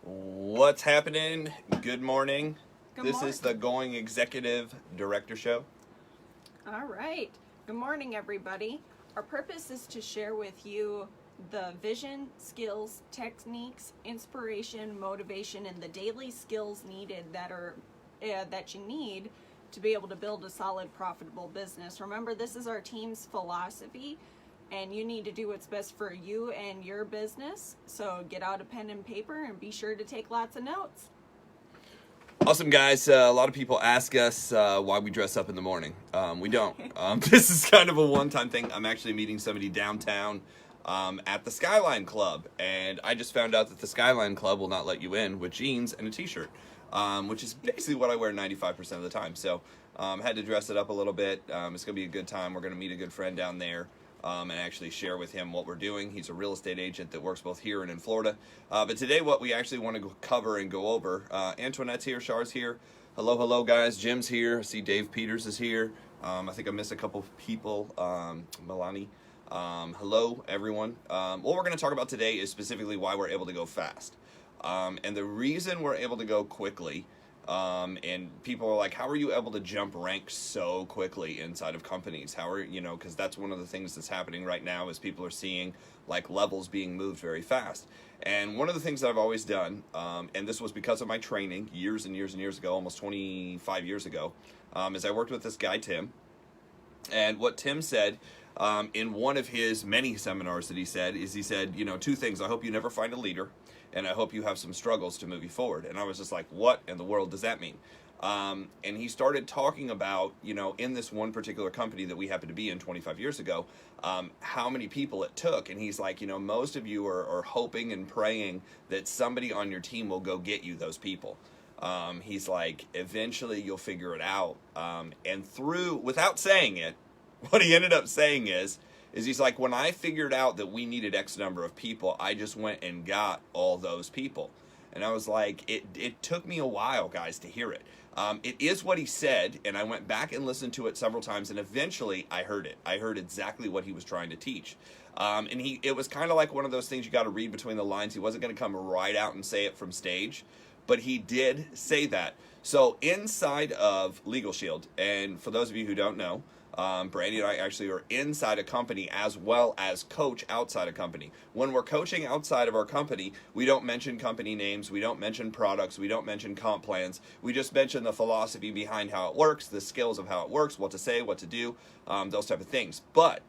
What's happening? Good morning. Good This morning. is the Going Executive Director Show. All right. Good morning, everybody. Our purpose is to share with you the vision, skills, techniques, inspiration, motivation, and the daily skills needed that you need to be able to build a solid, profitable business. Remember, this is our team's philosophy, and you need to do what's best for you and your business. So get out a pen and paper and be sure to take lots of notes. Awesome, guys. A lot of people ask us why we dress up in the morning. We don't. This is kind of a one-time thing. I'm actually meeting somebody downtown at the Skyline Club, and I just found out that the Skyline Club will not let you in with jeans and a t-shirt, which is basically what I wear 95% of the time. So had to dress it up a little bit. It's going to be a good time. We're going to meet a good friend down there. And actually share with him what we're doing. He's a real estate agent that works both here and in Florida. But today what we actually want to cover and go over, Antoinette's here, Char's here. Hello, guys. Jim's here. I see Dave Peters is here. I think I missed a couple of people. Milani. Hello, everyone. What we're going to talk about today is specifically why we're able to go fast. And the reason we're able to go quickly, and people are like, how are you able to jump ranks so quickly inside of companies? Because that's one of the things that's happening right now is people are seeing like levels being moved very fast. And one of the things that I've always done, and this was because of my training years and years and years ago, almost 25 years ago, is I worked with this guy, Tim. And what Tim said in one of his many seminars that he said, two things. I hope you never find a leader, and I hope you have some struggles to move you forward. And I was just like, what in the world does that mean? And he started talking about, in this one particular company that we happened to be in 25 years ago, how many people it took. And he's like, most of you are hoping and praying that somebody on your team will go get you those people. He's like, eventually you'll figure it out. Without saying it, what he ended up saying is he's like, when I figured out that we needed X number of people, I just went and got all those people. And I was like, it took me a while, guys, to hear it. It is what he said, and I went back and listened to it several times, and eventually I heard it. I heard exactly what he was trying to teach. It was kind of like one of those things you got to read between the lines. He wasn't going to come right out and say it from stage, but he did say that. So inside of Legal Shield, and for those of you who don't know, Brandy and I actually are inside a company as well as coach outside a company. When we're coaching outside of our company, we don't mention company names, we don't mention products, we don't mention comp plans. We just mention the philosophy behind how it works, the skills of how it works, what to say, what to do, those type of things. But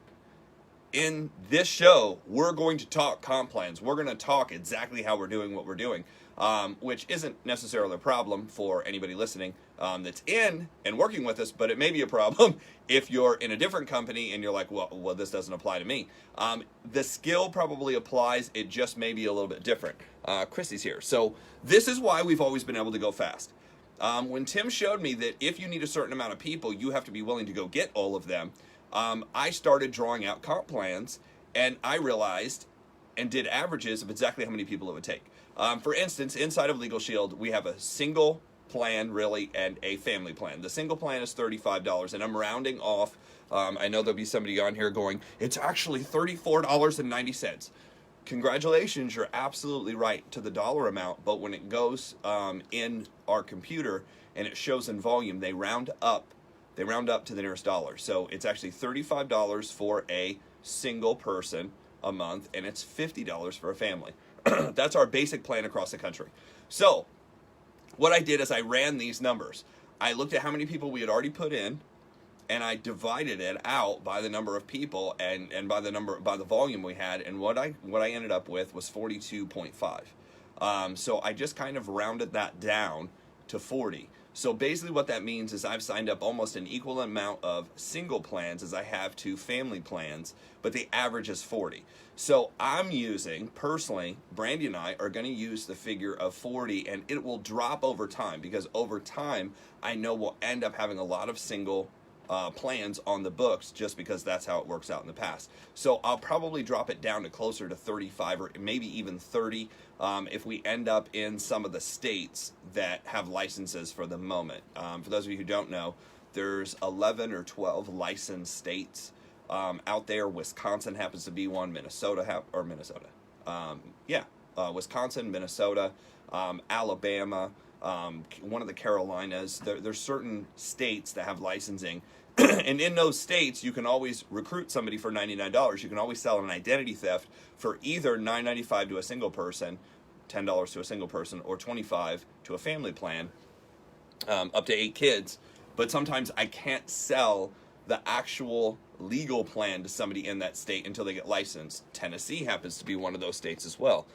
in this show, we're going to talk comp plans. We're going to talk exactly how we're doing what we're doing, which isn't necessarily a problem for anybody listening that's in and working with us, but it may be a problem if you're in a different company and you're like, well, this doesn't apply to me. The skill probably applies. It just may be a little bit different. Chrissy's here. So this is why we've always been able to go fast. When Tim showed me that if you need a certain amount of people, you have to be willing to go get all of them, I started drawing out comp plans, and I realized and did averages of exactly how many people it would take. For instance, inside of Legal Shield, we have a single plan, really, and a family plan. The single plan is $35, and I'm rounding off. I know there'll be somebody on here going, it's actually $34.90. Congratulations, you're absolutely right to the dollar amount, but when it goes in our computer and it shows in volume, they round up to the nearest dollar. So it's actually $35 for a single person a month, and it's $50 for a family. That's our basic plan across the country. So what I did is I ran these numbers. I looked at how many people we had already put in, and I divided it out by the number of people and by the volume we had, and what I ended up with was 42.5. So I just kind of rounded that down to 40. So basically what that means is I've signed up almost an equal amount of single plans as I have to family plans, but the average is 40. So I'm using, personally, Brandy and I are going to use the figure of 40, and it will drop over time, because over time I know we'll end up having a lot of single plans on the books, just because that's how it works out in the past. So I'll probably drop it down to closer to 35 or maybe even 30 if we end up in some of the states that have licenses for the moment. For those of you who don't know, there's 11 or 12 licensed states out there. Wisconsin happens to be one. Minnesota. Wisconsin, Minnesota, Alabama, one of the Carolinas. There's certain states that have licensing. And in those states, you can always recruit somebody for $99. You can always sell an identity theft for either $9.95 to a single person, $10 to a single person, or $25 to a family plan, up to 8 kids. But sometimes I can't sell the actual legal plan to somebody in that state until they get licensed. Tennessee happens to be one of those states as well,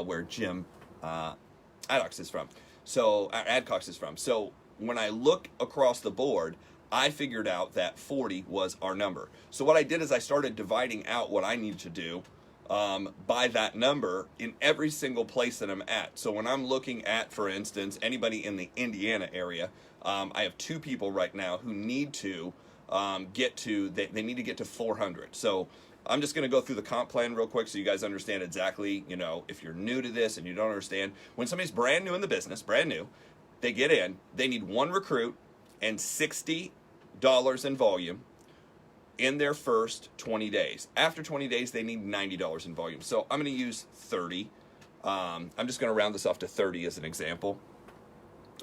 where Jim Adcox is from. So when I look across the board, I figured out that 40 was our number. So what I did is I started dividing out what I need to do by that number in every single place that I'm at. So when I'm looking at, for instance, anybody in the Indiana area, I have 2 people right now who need to they need to get to 400. So I'm just going to go through the comp plan real quick so you guys understand exactly, if you're new to this and you don't understand. When somebody's brand new in the business, brand new, they get in, they need 1 recruit and $60 in volume in their first 20 days. After 20 days, they need $90 in volume. So I'm going to use 30. I'm just going to round this off to 30 as an example.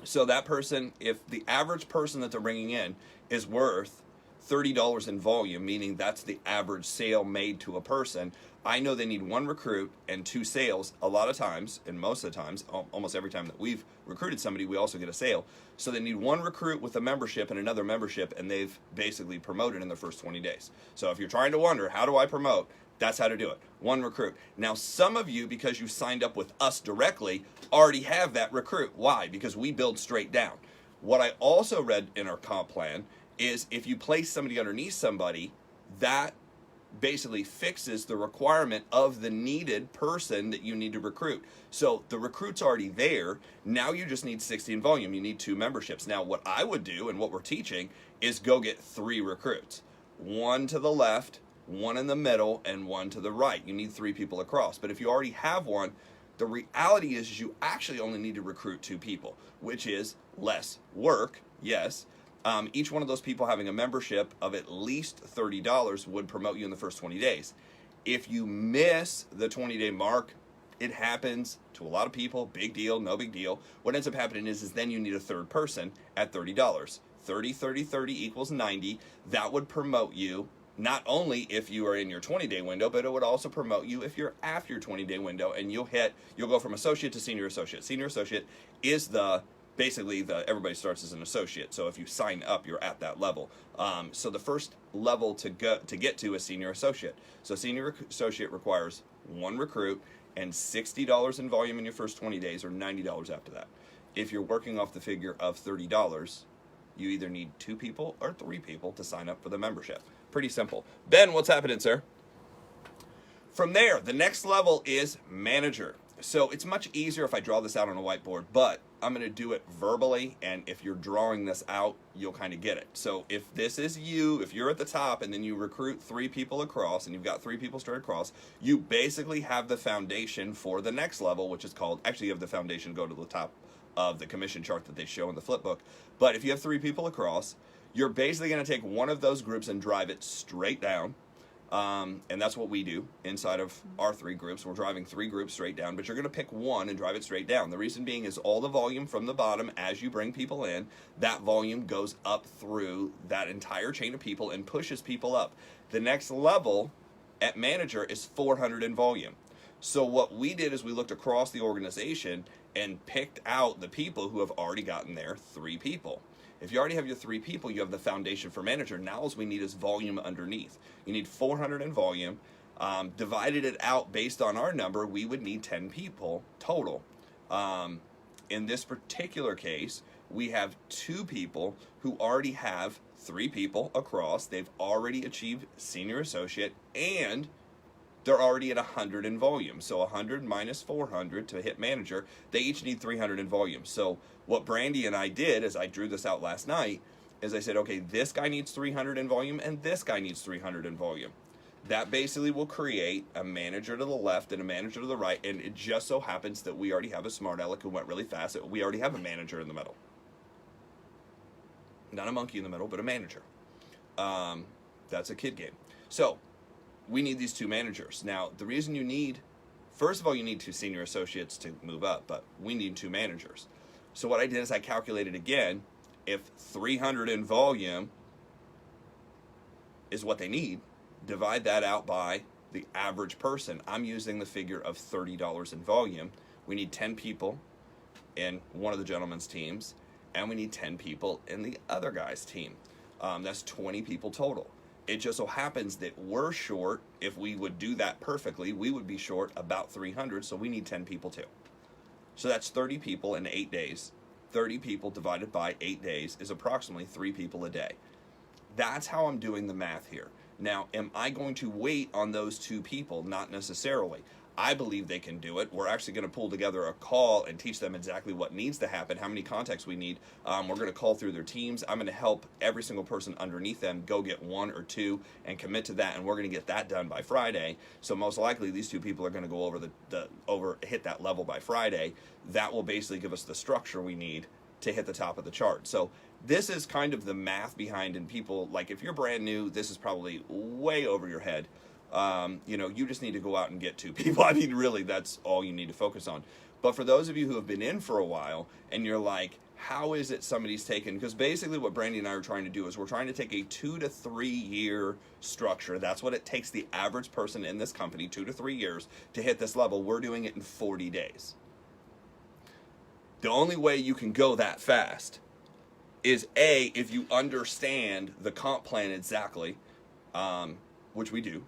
So that person, if the average person that they're bringing in is worth $30 in volume, meaning that's the average sale made to a person, I know they need 1 recruit and 2 sales a lot of times, and most of the times, almost every time that we've recruited somebody, we also get a sale. So they need 1 recruit with a membership and another membership, and they've basically promoted in their first 20 days. So if you're trying to wonder, how do I promote? That's how to do it. 1 recruit. Now, some of you, because you signed up with us directly, already have that recruit. Why? Because we build straight down. What I also read in our comp plan is if you place somebody underneath somebody, that basically fixes the requirement of the needed person that you need to recruit. So the recruit's already there. Now you just need 60 in volume. You need 2 memberships. Now what I would do, and what we're teaching, is go get 3 recruits. 1 to the left, 1 in the middle, and 1 to the right. You need 3 people across. But if you already have 1, the reality is you actually only need to recruit 2 people, which is less work, yes. Each one of those people having a membership of at least $30 would promote you in the first 20 days. If you miss the 20-day mark, it happens to a lot of people. Big deal, no big deal. What ends up happening is then you need a 3rd person at $30. 30, 30, 30 equals 90. That would promote you not only if you are in your 20-day window, but it would also promote you if you're after your 20-day window, and you'll go from associate to senior associate. Senior associate is everybody starts as an associate. So if you sign up, you're at that level. So the first level to get to is senior associate. So senior associate requires 1 recruit and $60 in volume in your first 20 days, or $90 after that. If you're working off the figure of $30, you either need 2 people or 3 people to sign up for the membership. Pretty simple. Ben, what's happening, sir? From there, the next level is manager. So it's much easier if I draw this out on a whiteboard, but I'm going to do it verbally, and if you're drawing this out, you'll kind of get it. So if this is you, if you're at the top and then you recruit 3 people across and you've got 3 people straight across, you basically have the foundation for the next level, which is called, actually you have the foundation go to the top of the commission chart that they show in the flip book. But if you have 3 people across, you're basically going to take one of those groups and drive it straight down. And that's what we do inside of our 3 groups. We're driving 3 groups straight down, but you're going to pick one and drive it straight down. The reason being is all the volume from the bottom, as you bring people in, that volume goes up through that entire chain of people and pushes people up. The next level at manager is 400 in volume. So what we did is we looked across the organization and picked out the people who have already gotten there, 3 people. If you already have your 3 people, you have the foundation for manager. Now all we need is volume underneath. You need 400 in volume. Divided it out based on our number, we would need 10 people total. In this particular case, we have 2 people who already have 3 people across. They've already achieved senior associate, and they're already at 100 in volume. So 100 minus 400 to hit manager, they each need 300 in volume. So what Brandy and I did, as I drew this out last night, is I said, okay, this guy needs 300 in volume and this guy needs 300 in volume. That basically will create a manager to the left and a manager to the right, and it just so happens that we already have a smart aleck who went really fast. We already have a manager in the middle. Not a monkey in the middle, but a manager. That's a kid game. So we need these 2 managers. Now, the reason you need first of all, you need 2 senior associates to move up, but we need 2 managers. So what I did is I calculated again, if 300 in volume is what they need, divide that out by the average person. I'm using the figure of $30 in volume. We need 10 people in one of the gentlemen's teams, and we need 10 people in the other guy's team. That's 20 people total. It just so happens that we're short. If we would do that perfectly, we would be short about 300, so we need 10 people too. So that's 30 people in 8 days. 30 people divided by 8 days is approximately 3 people a day. That's how I'm doing the math here. Now, am I going to wait on those 2 people? Not necessarily. I believe they can do it. We're actually going to pull together a call and teach them exactly what needs to happen, how many contacts we need. We're going to call through their teams. I'm going to help every single person underneath them go get 1 or 2 and commit to that, and we're going to get that done by Friday. So most likely these 2 people are going to go over hit that level by Friday. That will basically give us the structure we need to hit the top of the chart. So this is kind of the math behind, and people, like, if you're brand new, this is probably way over your head. You just need to go out and get 2 people. I mean, really, that's all you need to focus on. But for those of you who have been in for a while and you're like, how is it somebody's taken? Because basically what Brandy and I are trying to do is we're trying to take a 2 to 3 year structure. That's what it takes the average person in this company, 2 to 3 years, to hit this level. We're doing it in 40 days. The only way you can go that fast is A, if you understand the comp plan exactly, which we do,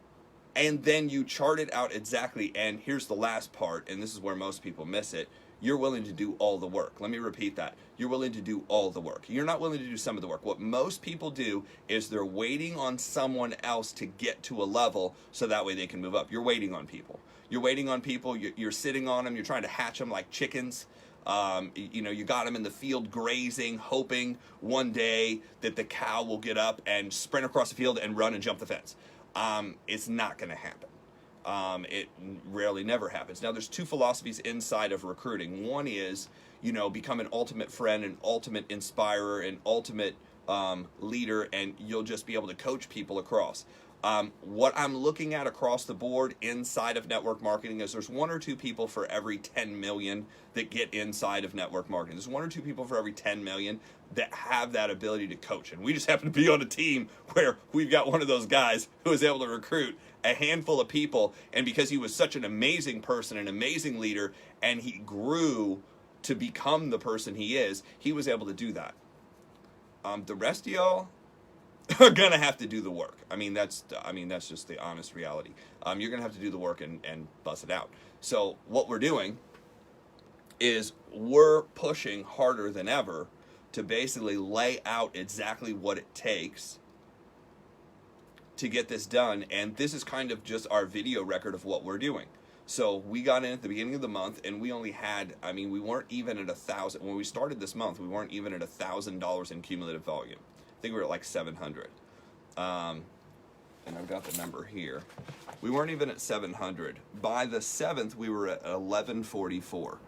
and then you chart it out exactly. And here's the last part, and this is where most people miss it. You're willing to do all the work. Let me repeat that. You're willing to do all the work. You're not willing to do some of the work. What most people do is they're waiting on someone else to get to a level so that way they can move up. You're waiting on people. You're waiting on people. You're sitting on them. You're trying to hatch them like chickens. You got them in the field grazing, hoping one day that the cow will get up and sprint across the field and run and jump the fence. It's not going to happen. It rarely never happens. Now, there's 2 philosophies inside of recruiting. One is, become an ultimate friend, an ultimate inspirer, an ultimate leader, and you'll just be able to coach people across. What I'm looking at across the board inside of network marketing is there's 1 or 2 people for every 10 million that get inside of network marketing. There's 1 or 2 people for every 10 million that have that ability to coach. And we just happen to be on a team where we've got one of those guys who was able to recruit a handful of people. And because he was such an amazing person, an amazing leader, and he grew to become the person he is, he was able to do that. The rest of y'all are gonna have to do the work. That's just the honest reality. You're gonna have to do the work and bust it out. So what we're doing is we're pushing harder than ever to basically lay out exactly what it takes to get this done. And this is kind of just our video record of what we're doing. So we got in at the beginning of the month, and we only had, we weren't even at 1,000. When we started this month, we weren't even at $1,000 in cumulative volume. I think we were at like 700. And I've got the number here. We weren't even at 700. By the 7th, we were at 1144.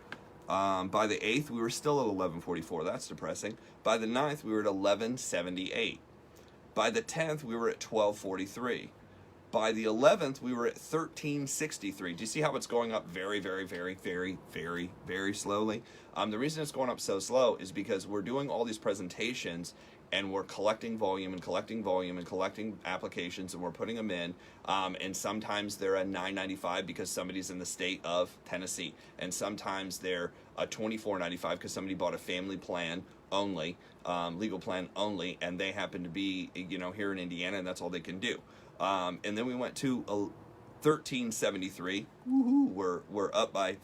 By the 8th, we were still at 1144. That's depressing. By the 9th, we were at 1178. By the 10th, we were at 1243. By the 11th, we were at 1363. Do you see how it's going up very, very, very, very, very, very slowly? The reason it's going up so slow is because we're doing all these presentations and we're collecting volume and collecting volume and collecting applications, and we're putting them in. And sometimes they're a $9.95 because somebody's in the state of Tennessee. And sometimes they're a $24.95 because somebody bought a family plan only, legal plan only, and they happen to be, here in Indiana, and that's all they can do. And then we went to 1373. Woohoo! We're up by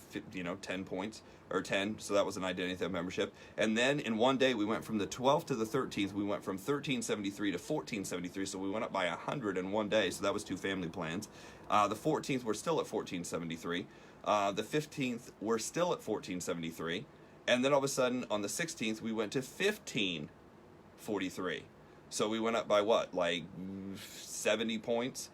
10 points or 10. So that was an identity theft membership. And then in one day we went from the 12th to the 13th. We went from 1373 to 1473. So we went up by 100 in one day. So that was 2 family plans. The 14th we're still at 1473. The 15th we're still at 1473. And then all of a sudden on the 16th we went to 1543. So we went up by what, like 70 points?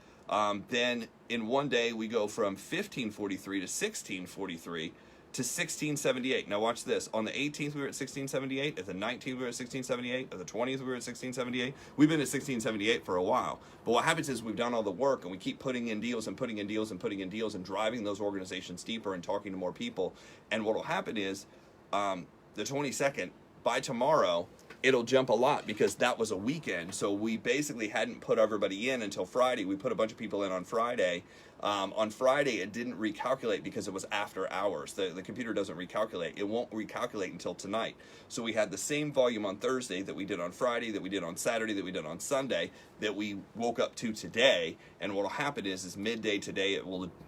Then in one day we go from 1543 to 1643 to 1678. Now watch this. On the 18th we were at 1678. At the 19th we were at 1678. At the 20th we were at 1678. We've been at 1678 for a while. But what happens is we've done all the work and we keep putting in deals and putting in deals and putting in deals and driving those organizations deeper and talking to more people. And what will happen is the 22nd, by tomorrow, it'll jump a lot because that was a weekend. So we basically hadn't put everybody in until Friday. We put a bunch of people in on Friday. On Friday, it didn't recalculate because it was after hours. The computer doesn't recalculate. It won't recalculate until tonight. So we had the same volume on Thursday that we did on Friday, that we did on Saturday, that we did on Sunday, that we woke up to today. And what will happen is midday today,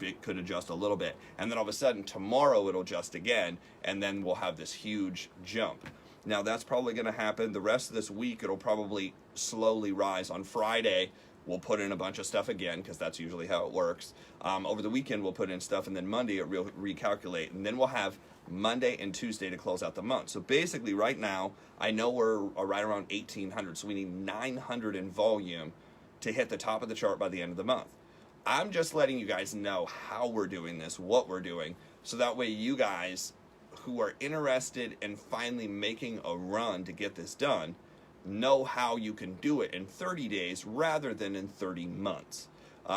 it could adjust a little bit. And then all of a sudden, tomorrow it'll adjust again. And then we'll have this huge jump. Now, that's probably going to happen. The rest of this week, it'll probably slowly rise. On Friday, we'll put in a bunch of stuff again, because that's usually how it works. Over the weekend, we'll put in stuff, and then Monday, it will recalculate. And then we'll have Monday and Tuesday to close out the month. So basically, right now, I know we're right around 1,800, so we need 900 in volume to hit the top of the chart by the end of the month. I'm just letting you guys know how we're doing this, what we're doing, so that way you guys who are interested in finally making a run to get this done know how you can do it in 30 days rather than in 30 months.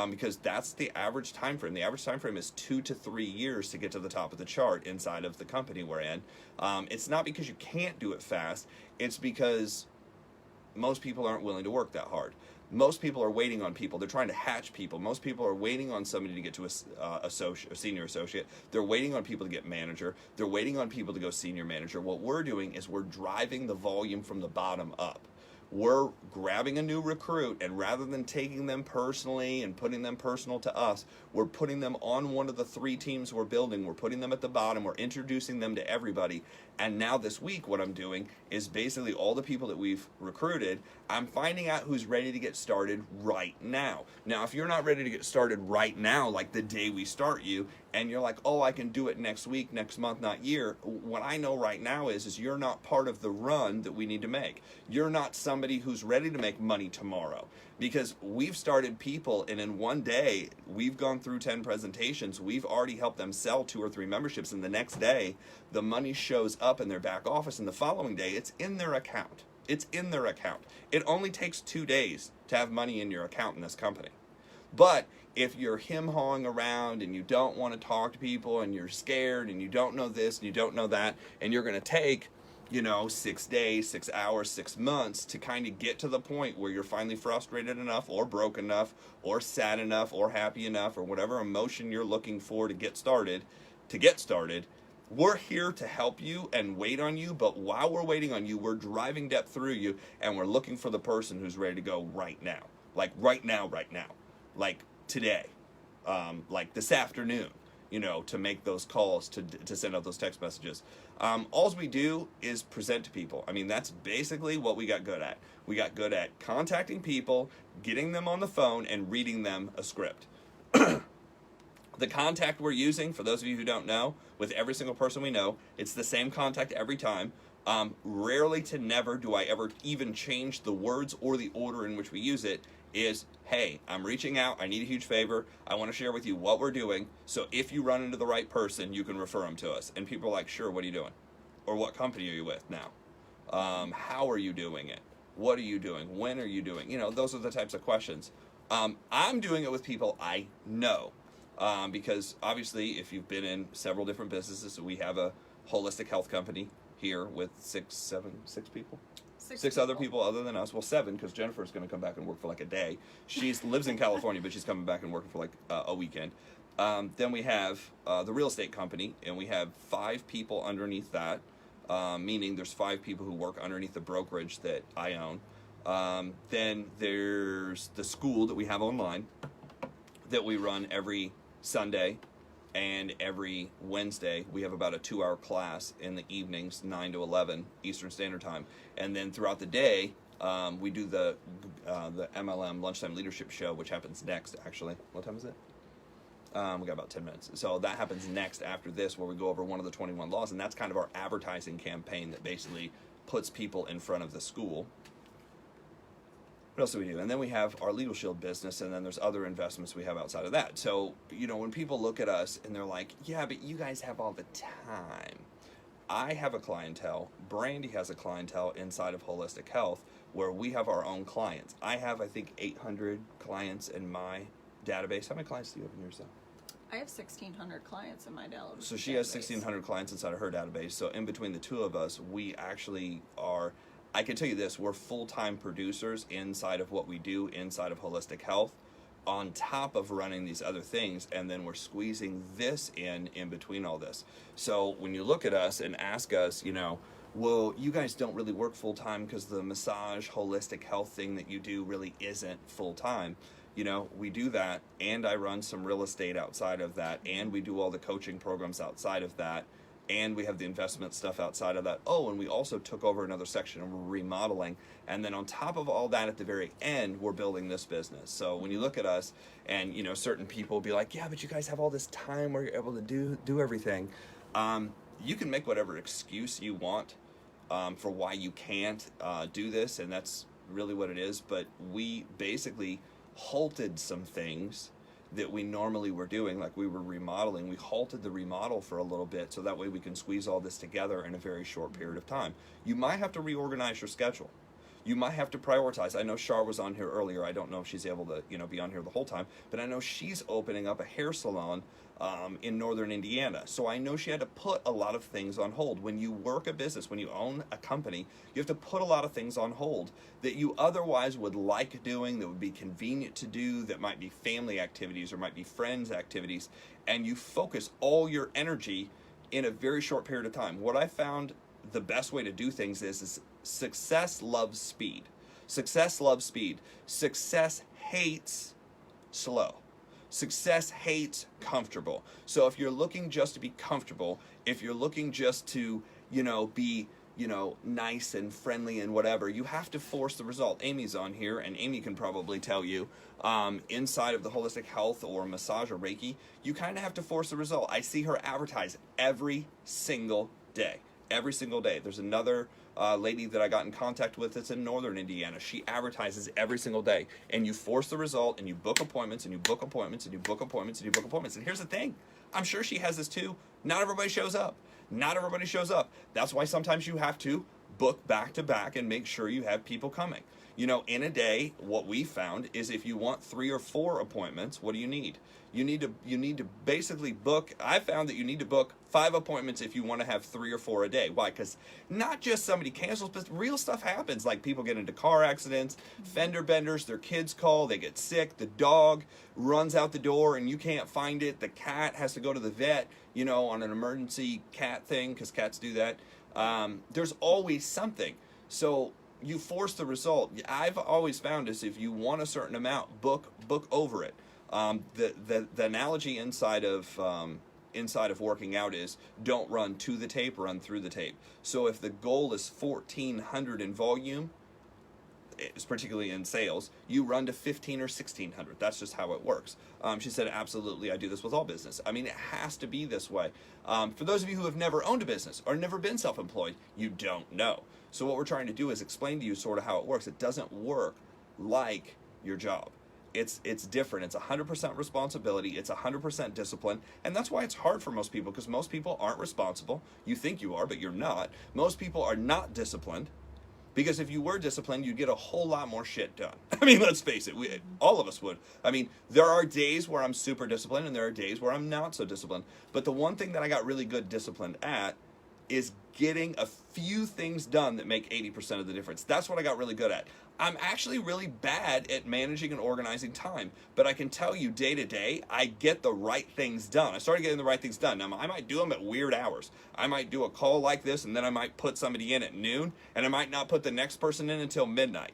Because that's the average time frame. The average time frame is 2 to 3 years to get to the top of the chart inside of the company we're in. It's not because you can't do it fast. It's because most people aren't willing to work that hard. Most people are waiting on people. They're trying to hatch people. Most people are waiting on somebody to get to a senior associate. They're waiting on people to get manager. They're waiting on people to go senior manager. What we're doing is we're driving the volume from the bottom up. We're grabbing a new recruit, and rather than taking them personally and putting them personal to us, we're putting them on one of the 3 teams we're building. We're putting them at the bottom. We're introducing them to everybody. And now this week, what I'm doing is basically all the people that we've recruited, I'm finding out who's ready to get started right now. Now, if you're not ready to get started right now, like the day we start you, and you're like, oh, I can do it next week, next month, not year, what I know right now is you're not part of the run that we need to make. You're not somebody who's ready to make money tomorrow. Because we've started people, and in one day, we've gone through 10 presentations. We've already helped them sell 2 or 3 memberships, and the next day, the money shows up in their back office, and the following day, it's in their account. It's in their account. It only takes 2 days to have money in your account in this company. But if you're hem-hawing around and you don't want to talk to people and you're scared and you don't know this and you don't know that, and you're going to take 6 days, 6 hours, 6 months to kind of get to the point where you're finally frustrated enough or broke enough or sad enough or happy enough or whatever emotion you're looking for to get started, we're here to help you and wait on you. But while we're waiting on you, we're driving depth through you, and we're looking for the person who's ready to go right now. Like right now. Like today. Like this afternoon. To make those calls, to send out those text messages. All we do is present to people. I mean, that's basically what we got good at. We got good at contacting people, getting them on the phone, and reading them a script. The contact we're using, for those of you who don't know, with every single person we know, it's the same contact every time. Rarely to never do I ever even change the words or the order in which we use it. Is, hey, I'm reaching out, I need a huge favor, I want to share with you what we're doing, so if you run into the right person, you can refer them to us. And people are like, sure, what are you doing? Or what company are you with now? How are you doing it? What are you doing? When are you doing? Those are the types of questions. I'm doing it with people I know. Because obviously, if you've been in several different businesses, we have a holistic health company here with 6 people. 6 other people other than us. Well, 7, because Jennifer's going to come back and work for like a day. She lives in California, but she's coming back and working for like a weekend. Then we have the real estate company, and we have 5 people underneath that, meaning there's 5 people who work underneath the brokerage that I own. Then there's the school that we have online that we run every Sunday. And every Wednesday, we have about a 2-hour class in the evenings, 9 to 11 Eastern Standard Time. And then throughout the day, we do the MLM Lunchtime Leadership Show, which happens next, actually. What time is it? We got about 10 minutes. So that happens next after this, where we go over one of the 21 laws. And that's kind of our advertising campaign that basically puts people in front of the school. what else do we do? And then we have our Legal Shield business, and then there's other investments we have outside of that. So, when people look at us and they're like, yeah, but you guys have all the time. I have a clientele. Brandy has a clientele inside of Holistic Health where we have our own clients. I have, I think, 800 clients in my database. How many clients do you have in yours, though? I have 1,600 clients in my database. So she has 1,600 clients inside of her database. So in between the two of us, we actually are, I can tell you this, we're full-time producers inside of what we do inside of Holistic Health, on top of running these other things, and then we're squeezing this in between all this. So when you look at us and ask us, well, you guys don't really work full-time because the massage holistic health thing that you do really isn't full-time. We do that, and I run some real estate outside of that, and we do all the coaching programs outside of that, and we have the investment stuff outside of that. Oh, and we also took over another section of remodeling, and then on top of all that, at the very end, we're building this business. So when you look at us, and certain people will be like, yeah, but you guys have all this time where you're able to do everything. You can make whatever excuse you want for why you can't do this, and that's really what it is. But we basically halted some things that we normally were doing, like we were remodeling. We halted the remodel for a little bit so that way we can squeeze all this together in a very short period of time. You might have to reorganize your schedule. You might have to prioritize. I know Shar was on here earlier. I don't know if she's able to, be on here the whole time, but I know she's opening up a hair salon in northern Indiana. So I know she had to put a lot of things on hold. When you work a business, when you own a company, you have to put a lot of things on hold that you otherwise would like doing, that would be convenient to do, that might be family activities or might be friends activities, and you focus all your energy in a very short period of time. What I found the best way to do things is success loves speed. Success loves speed. Success hates slow. Success hates comfortable. So if you're looking just to be comfortable, if you're looking just to, be, nice and friendly and whatever, you have to force the result. Amy's on here, and Amy can probably tell you, inside of the holistic health or massage or Reiki, you kind of have to force the result. I see her advertise every single day. Every single day. There's another lady that I got in contact with that's in northern Indiana. She advertises every single day, and you force the result, and you book appointments, and you book appointments, and you book appointments, and you book appointments. And here's the thing, I'm sure she has this too. Not everybody shows up. Not everybody shows up. That's why sometimes you have to book back to back and make sure you have people coming. In a day, what we found is if you want 3 or 4 appointments, what do you need? You need to basically book. I found that you need to book 5 appointments if you want to have 3 or 4 a day. Why? Because not just somebody cancels, but real stuff happens. Like people get into car accidents, fender benders, their kids call, they get sick, the dog runs out the door and you can't find it, the cat has to go to the vet, on an emergency cat thing, because cats do that. There's always something. So you force the result. I've always found is if you want a certain amount, book over it. The analogy inside of working out is don't run to the tape, run through the tape. So if the goal is 1,400 in volume, it's particularly in sales, you run to 1,500 or 1,600. That's just how it works. She said, absolutely, I do this with all business. I mean, it has to be this way. For those of you who have never owned a business or never been self-employed, you don't know. So what we're trying to do is explain to you sort of how it works. It doesn't work like your job. It's different. It's 100% responsibility. It's 100% discipline. And that's why it's hard for most people, because most people aren't responsible. You think you are, but you're not. Most people are not disciplined, because if you were disciplined, you'd get a whole lot more shit done. I mean, let's face it, all of us would. I mean, there are days where I'm super disciplined and there are days where I'm not so disciplined. But the one thing that I got really good disciplined at is getting a few things done that make 80% of the difference. That's what I got really good at. I'm actually really bad at managing and organizing time, but I can tell you day to day, I get the right things done. I started getting the right things done. Now, I might do them at weird hours. I might do a call like this, and then I might put somebody in at noon, and I might not put the next person in until midnight.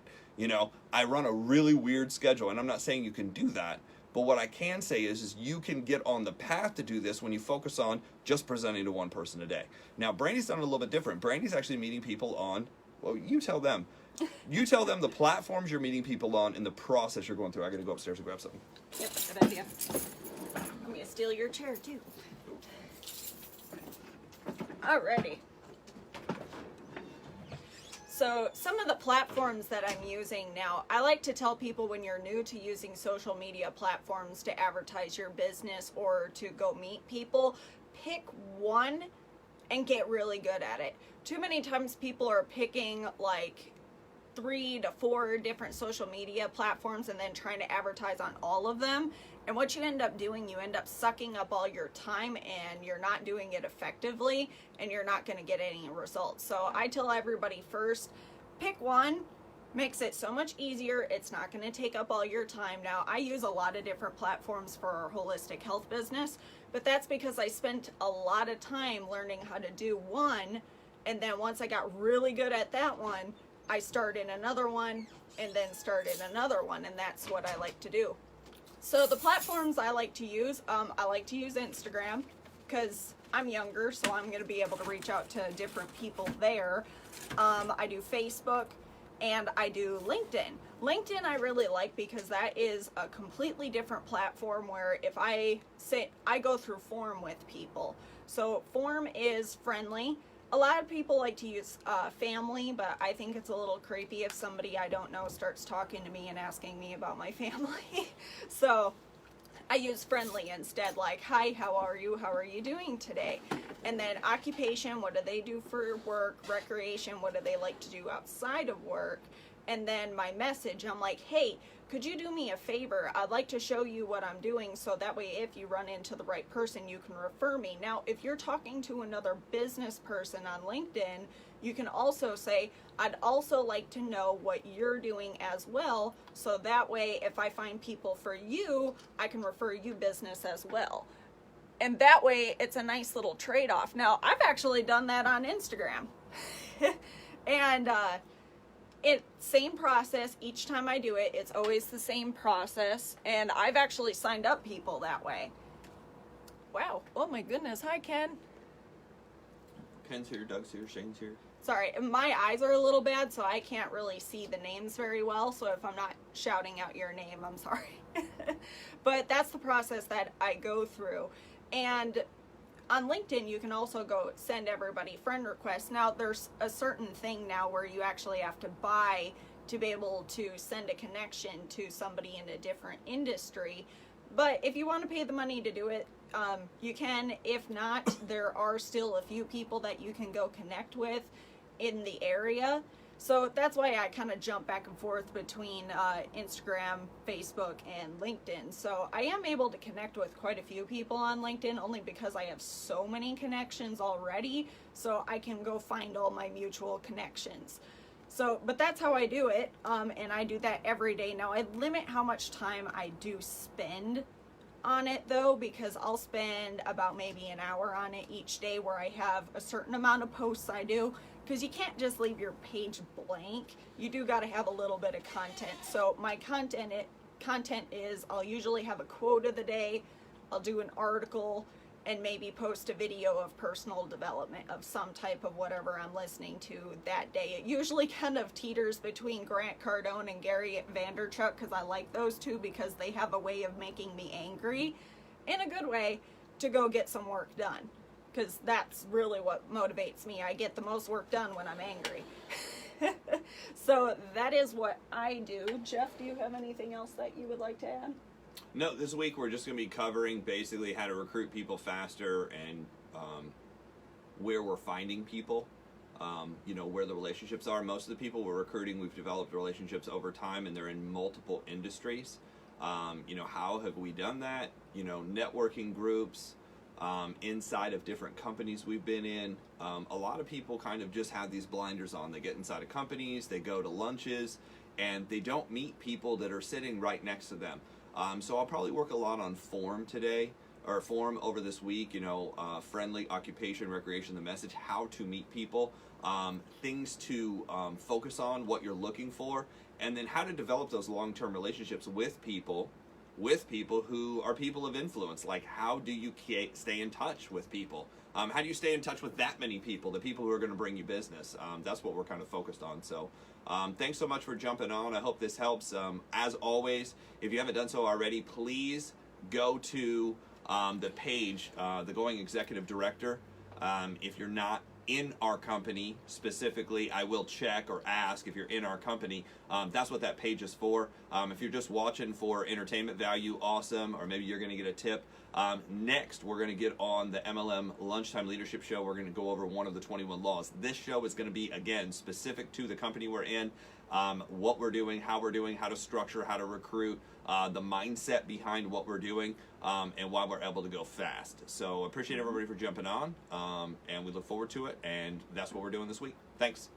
I run a really weird schedule, and I'm not saying you can do that, but what I can say is you can get on the path to do this when you focus on just presenting to one person a day. Now, Brandy's done it a little bit different. Brandy's actually meeting people on, well, you tell them. You tell them the platforms you're meeting people on and the process you're going through. I got to go upstairs and grab something. Yep, good idea. I'm going to steal your chair, too. Alrighty. So some of the platforms that I'm using now, I like to tell people when you're new to using social media platforms to advertise your business or to go meet people, pick one and get really good at it. Too many times people are picking like 3 to 4 different social media platforms and then trying to advertise on all of them. And what you end up doing, you end up sucking up all your time and you're not doing it effectively and you're not going to get any results. So I tell everybody first, pick one, makes it so much easier. It's not going to take up all your time. Now, I use a lot of different platforms for our holistic health business, but that's because I spent a lot of time learning how to do one. And then once I got really good at that one, I started another one and then started another one. And that's what I like to do. So the platforms I like to use Instagram because I'm younger, so I'm going to be able to reach out to different people there. I do Facebook and I do LinkedIn. LinkedIn I really like because that is a completely different platform where if I go through form with people. So form is friendly. A lot of people like to use family, but I think it's a little creepy if somebody I don't know starts talking to me and asking me about my family. So I use friendly instead, like, hi, how are you? How are you doing today? And then occupation, what do they do for work? Recreation, what do they like to do outside of work? And then my message, I'm like, hey, could you do me a favor? I'd like to show you what I'm doing so that way if you run into the right person, you can refer me. Now, if you're talking to another business person on LinkedIn, you can also say, I'd also like to know what you're doing as well. So that way, if I find people for you, I can refer you business as well. And that way, it's a nice little trade-off. Now, I've actually done that on Instagram. And, same process each time I do it. It's always the same process, and I've actually signed up people that way. Wow. Oh my goodness. Hi, Ken. Ken's here, Doug's here, Shane's here. Sorry, my eyes are a little bad, so I can't really see the names very well. So if I'm not shouting out your name, I'm sorry. But that's the process that I go through. And on LinkedIn, you can also go send everybody friend requests. Now, there's a certain thing now where you actually have to buy to be able to send a connection to somebody in a different industry. But if you want to pay the money to do it, you can. If not, there are still a few people that you can go connect with in the area. So that's why I kind of jump back and forth between Instagram, Facebook, and LinkedIn. So I am able to connect with quite a few people on LinkedIn only because I have so many connections already. So I can go find all my mutual connections. So, but that's how I do it. And I do that every day. Now I limit how much time I do spend on it though, because I'll spend about maybe an hour on it each day where I have a certain amount of posts I do. Because you can't just leave your page blank. You do got to have a little bit of content. So my content is I'll usually have a quote of the day, I'll do an article, and maybe post a video of personal development of some type of whatever I'm listening to that day. It usually kind of teeters between Grant Cardone and Gary Vaynerchuk because I like those two because they have a way of making me angry in a good way to go get some work done. Because that's really what motivates me. I get the most work done when I'm angry. So that is what I do. Jeff, do you have anything else that you would like to add? No, this week we're just going to be covering basically how to recruit people faster and where we're finding people, where the relationships are. Most of the people we're recruiting, we've developed relationships over time and they're in multiple industries. How have we done that? Networking groups. Inside of different companies we've been in. A lot of people kind of just have these blinders on. They get inside of companies, they go to lunches, and they don't meet people that are sitting right next to them. So I'll probably work a lot on form today, or form over this week, friendly, occupation, recreation, the message, how to meet people, things to focus on, what you're looking for, and then how to develop those long-term relationships with people who are people of influence. Like, how do you stay in touch with people? How do you stay in touch with that many people, the people who are going to bring you business? That's what we're kind of focused on. So thanks so much for jumping on. I hope this helps. As always, if you haven't done so already, please go to the page, the Going Executive Director. If you're not in our company specifically, I will check or ask if you're in our company. That's what that page is for. If you're just watching for entertainment value, awesome, or maybe you're going to get a tip. Next, we're going to get on the MLM Lunchtime Leadership Show. We're going to go over one of the 21 laws. This show is going to be, again, specific to the company we're in, what we're doing, how to structure, how to recruit, the mindset behind what we're doing, and why we're able to go fast. So appreciate everybody for jumping on, and we look forward to it, and that's what we're doing this week. Thanks.